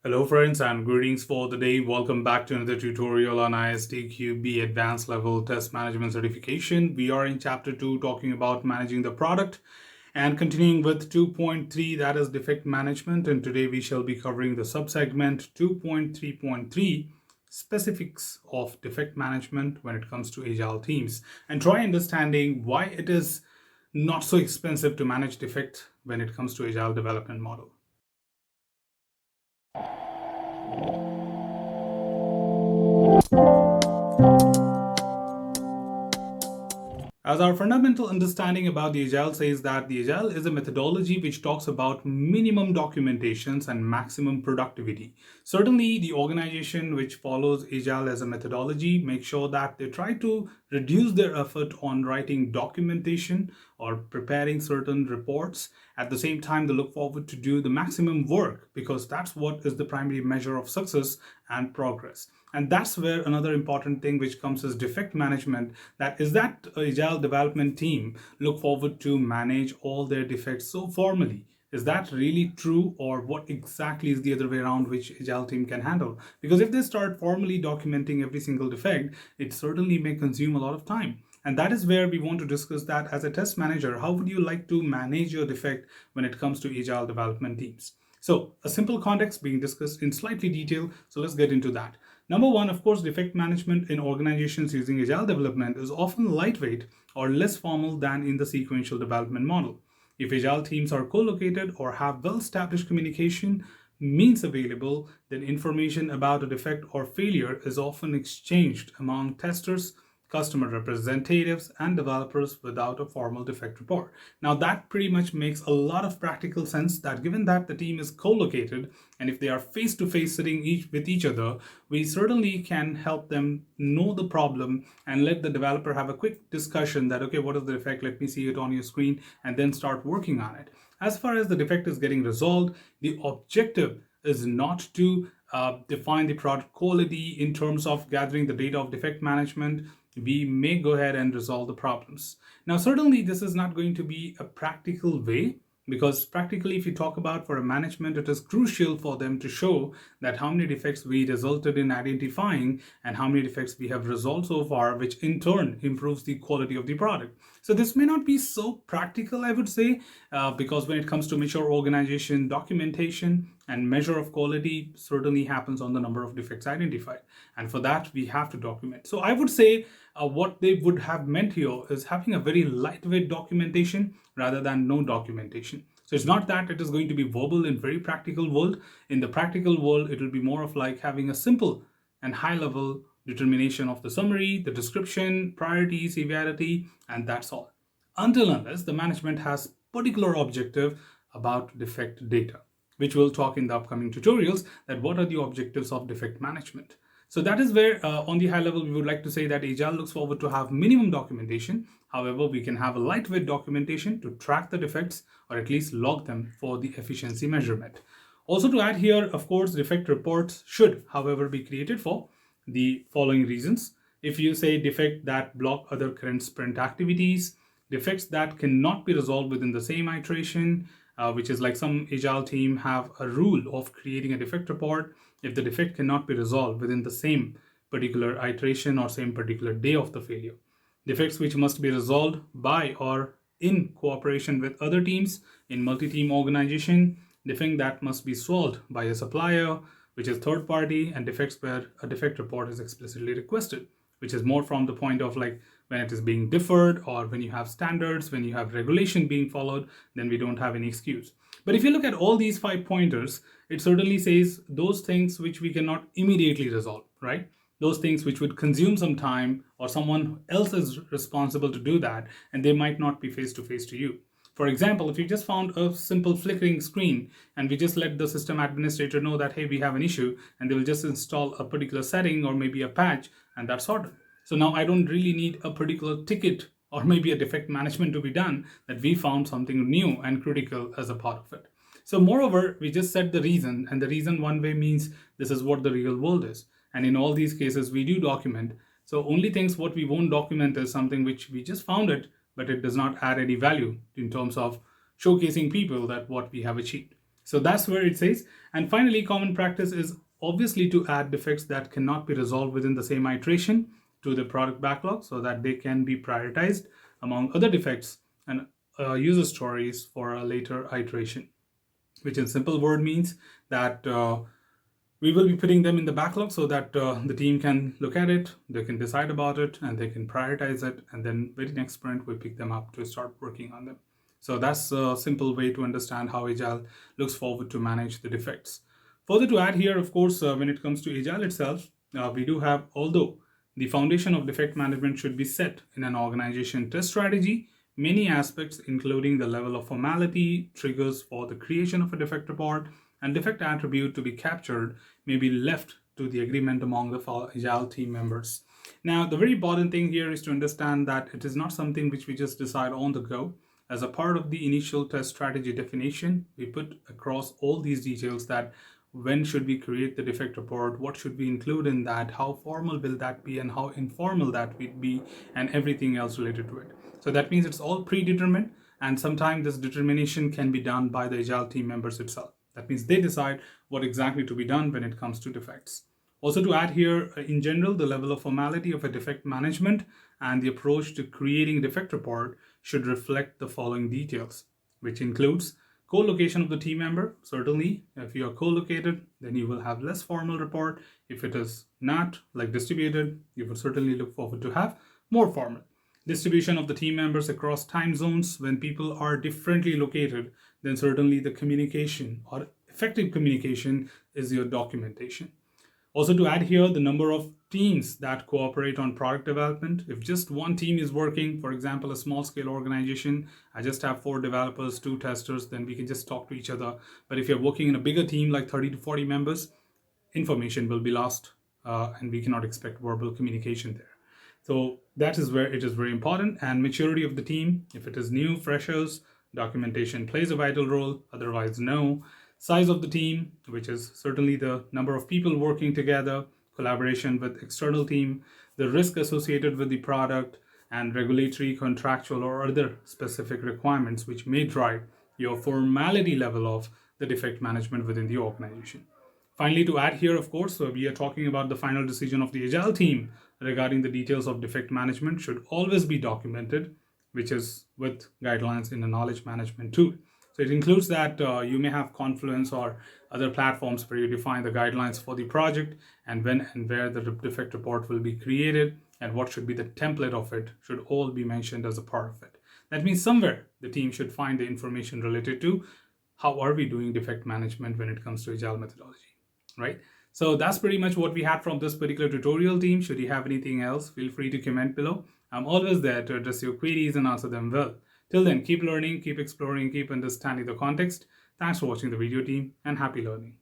Hello friends and greetings for the day. Welcome back to another tutorial on ISTQB Advanced Level Test Management Certification. We are in chapter 2 talking about managing the product and continuing with 2.3, that is defect management, and today we shall be covering the subsegment 2.3.3, specifics of defect management when it comes to agile teams, and try understanding why it is not so expensive to manage defect when it comes to agile development model. As our fundamental understanding about the Agile says that the Agile is a methodology which talks about minimum documentations and maximum productivity. Certainly, the organization which follows Agile as a methodology makes sure that they try to reduce their effort on writing documentation or preparing certain reports. At the same time, they look forward to do the maximum work because that's what is the primary measure of success and progress. And that's where another important thing which comes is defect management, that is that agile development team look forward to manage all their defects so formally. Is that really true, or what exactly is the other way around which agile team can handle? Because if they start formally documenting every single defect, it certainly may consume a lot of time. And that is where we want to discuss that as a test manager. How would you like to manage your defect when it comes to agile development teams? So a simple context being discussed in slightly detail. So let's get into that. Number one, of course, defect management in organizations using agile development is often lightweight or less formal than in the sequential development model. If agile teams are co-located or have well-established communication means available, then information about a defect or failure is often exchanged among testers, customer representatives, and developers without a formal defect report. Now, that pretty much makes a lot of practical sense that given that the team is co-located and if they are face to face sitting with each other, we certainly can help them know the problem and let the developer have a quick discussion that, okay, what is the defect? Let me see it on your screen and then start working on it. As far as the defect is getting resolved, the objective is not to define the product quality in terms of gathering the data of defect management. We may go ahead and resolve the problems. Now, certainly this is not going to be a practical way, because practically if you talk about for a management, it is crucial for them to show that how many defects we resulted in identifying and how many defects we have resolved so far, which in turn improves the quality of the product. So this may not be so practical, I would say, because when it comes to mature organization, documentation and measure of quality certainly happens on the number of defects identified. And for that, we have to document. So I would say what they would have meant here is having a very lightweight documentation rather than no documentation. So it's not that it is going to be verbal in very practical world. In the practical world, it will be more of like having a simple and high level determination of the summary, the description, priority, severity, and that's all. Until unless the management has particular objective about defect data, which we'll talk in the upcoming tutorials, that what are the objectives of defect management. So that is where on the high level, we would like to say that Agile looks forward to have minimum documentation. However, we can have a lightweight documentation to track the defects or at least log them for the efficiency measurement. Also to add here, of course, defect reports should, however, be created for the following reasons. If you say defect that block other current sprint activities, defects that cannot be resolved within the same iteration, which is like some agile team have a rule of creating a defect report if the defect cannot be resolved within the same particular iteration or same particular day of the failure. Defects which must be resolved by or in cooperation with other teams in multi-team organization, defect that must be solved by a supplier, which is third party, and defects where a defect report is explicitly requested, which is more from the point of like when it is being deferred or when you have standards, when you have regulation being followed, then we don't have any excuse. But if you look at all these 5 pointers, it certainly says those things which we cannot immediately resolve, right? Those things which would consume some time or someone else is responsible to do that and they might not be face to face to you. For example, if you just found a simple flickering screen and we just let the system administrator know that, hey, we have an issue, and they will just install a particular setting or maybe a patch and that's sorted. So now I don't really need a particular ticket or maybe a defect management to be done, that we found something new and critical as a part of it. So moreover, we just set the reason, and the reason one way means this is what the real world is. And in all these cases, we do document. So only things what we won't document is something which we just found it, but it does not add any value in terms of showcasing people that what we have achieved. So that's where it says. And finally, common practice is obviously to add defects that cannot be resolved within the same iteration to the product backlog so that they can be prioritized among other defects and user stories for a later iteration, which in simple word means that we will be putting them in the backlog so that the team can look at it, they can decide about it, and they can prioritize it. And then very next sprint, we pick them up to start working on them. So that's a simple way to understand how Agile looks forward to manage the defects. Further to add here, of course, when it comes to Agile itself, we do have, although the foundation of defect management should be set in an organization test strategy, many aspects, including the level of formality, triggers for the creation of a defect report, and defect attribute to be captured, may be left to the agreement among the Agile team members. Now, the very important thing here is to understand that it is not something which we just decide on the go. As a part of the initial test strategy definition, we put across all these details that when should we create the defect report, what should we include in that, how formal will that be, and how informal that will be, and everything else related to it. So that means it's all predetermined, and sometimes this determination can be done by the Agile team members itself. That means they decide what exactly to be done when it comes to defects. Also to add here, in general, the level of formality of a defect management and the approach to creating a defect report should reflect the following details, which includes co-location of the team member. Certainly, if you are co-located, then you will have less formal report. If it is not, like distributed, you would certainly look forward to have more formal. Distribution of the team members across time zones. When people are differently located, then certainly the communication or effective communication is your documentation. Also to add here, the number of teams that cooperate on product development. If just one team is working, for example, a small scale organization, I just have 4 developers, 2 testers, then we can just talk to each other. But if you're working in a bigger team, like 30 to 40 members, information will be lost and we cannot expect verbal communication there. So that is where it is very important. And maturity of the team, if it is new, freshers, documentation plays a vital role, otherwise no. Size of the team, which is certainly the number of people working together, collaboration with external team, the risk associated with the product, and regulatory, contractual, or other specific requirements which may drive your formality level of the defect management within the organization. Finally, to add here, of course, we are talking about the final decision of the Agile team regarding the details of defect management should always be documented, which is with guidelines in a knowledge management tool. So it includes that you may have Confluence or other platforms where you define the guidelines for the project and when and where the defect report will be created and what should be the template of it should all be mentioned as a part of it. That means somewhere the team should find the information related to how are we doing defect management when it comes to Agile methodology, right? So that's pretty much what we had from this particular tutorial, team. Should you have anything else, feel free to comment below. I'm always there to address your queries and answer them well. Till then, keep learning, keep exploring, keep understanding the context. Thanks for watching the video, team, and happy learning.